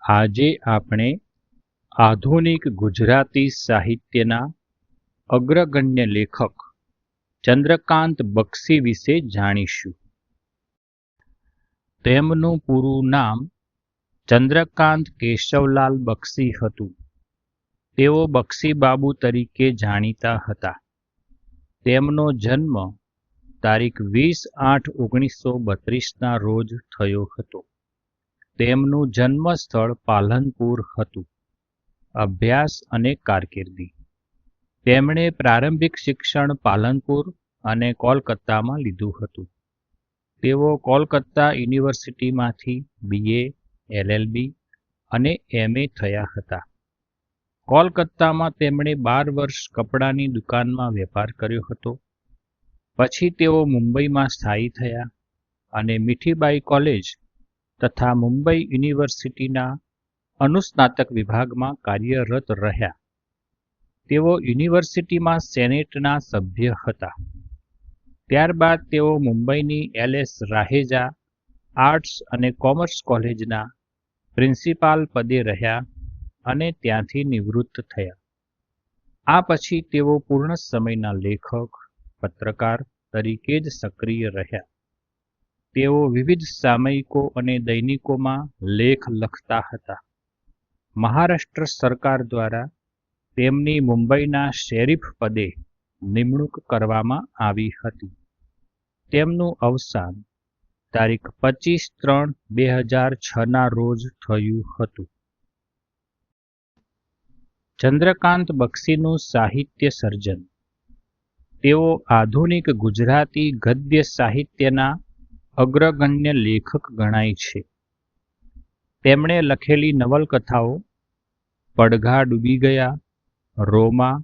આજે આપણે આધુનિક ગુજરાતી સાહિત્યના અગ્રગણ્ય લેખક ચંદ્રકાંત બક્ષી વિશે જાણીશું. તેમનું પૂરું નામ ચંદ્રકાંત કેશવલાલ બક્ષી હતું. તેઓ બક્ષીબાબુ તરીકે જાણીતા હતા. તેમનો જન્મ તારીખ 20/8/1932ના રોજ થયો હતો. તેમનું જન્મસ્થળ પાલનપુર હતું. અભ્યાસ અને કારકિર્દી. તેમણે પ્રારંભિક શિક્ષણ પાલનપુર અને કોલકાતામાં લીધું હતું. તેઓ કોલકાતા યુનિવર્સિટીમાંથી BA, LLB અને MA થયા હતા. કોલકાતામાં તેમણે 12 વર્ષ કપડાની દુકાનમાં વેપાર કર્યો હતો. પછી તેઓ મુંબઈમાં સ્થાયી થયા અને મીઠીબાઈ કોલેજ તથા મુંબઈ યુનિવર્સિટીના અનુસ્નાતક વિભાગમાં કાર્યરત રહ્યા. તેઓ યુનિવર્સિટીમાં સેનેટના સભ્ય હતા. ત્યારબાદ તેઓ મુંબઈની LS રાહેજા આર્ટ્સ અને કોમર્સ કોલેજના પ્રિન્સિપાલ પદે રહ્યા અને ત્યાંથી નિવૃત્ત થયા. આ પછી તેઓ પૂર્ણ સમયના લેખક, પત્રકાર તરીકે જ સક્રિય રહ્યા. તેઓ વિવિધ સામયિકો અને દૈનિકોમાં લેખ લખતા હતા. મહારાષ્ટ્ર સરકાર દ્વારા તેમની મુંબઈના શેરીફ પદે નિમણૂક કરવામાં આવી હતી. તેમનું અવસાન તારીખ 25/3/2006ના રોજ થયું હતું. ચંદ્રકાંત બક્ષીનું સાહિત્ય સર્જન. તેઓ આધુનિક ગુજરાતી ગદ્ય સાહિત્યના અગ્રગણ્ય લેખક ગણાય છે. તેમણે લખેલી નવલકથાઓ પડઘા ડૂબી ગયા, રોમા,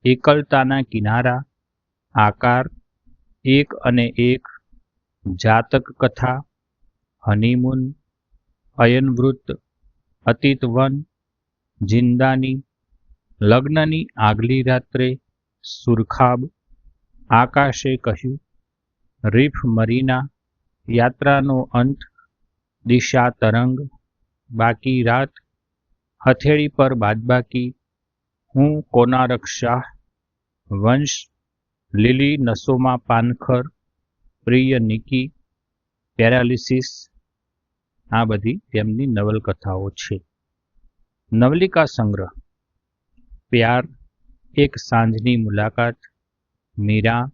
એકલતાના કિનારા, આકાર, 1 અને 1, જાતક કથા, હનીમૂન, અયનવૃત્ત, અતીતવન, જિંદાની, લગ્નની આગલી રાત્રે, સુરખાબ, આકાશે કહ્યું, રીફ મરીના, યાત્રાનો અંત, દિશા તરંગ, બાકી રાત, હથેળી પર બાદબાકી, હું કોનારક શાહ, વંશ, લીલી નસોમાં પાનખર, પ્રિય નિકી, પેરાલિસિસ. આ બધી તેમની નવલકથાઓ છે. નવલિકા સંગ્રહ. પ્યાર, એક સાંજની મુલાકાત, મીરા,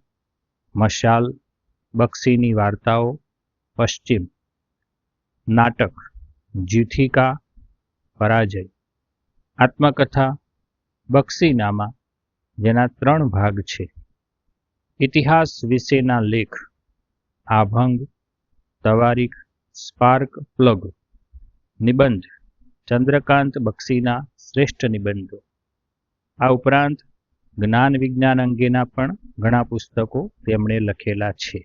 મશાલ, બક્ષીની વાર્તાઓ, પશ્ચિમ. નાટક, જ્યુથિકા, પરાજય. આત્મકથા, બક્ષીનામા, જેના 3 ભાગ છે. ઇતિહાસ વિશેના લેખ, આભંગ, તવારીખ, સ્પાર્ક પ્લગ. નિબંધ, ચંદ્રકાંત બક્ષીના શ્રેષ્ઠ નિબંધો. આ ઉપરાંત જ્ઞાન વિજ્ઞાન અંગેના પણ ઘણા પુસ્તકો તેમણે લખેલા છે.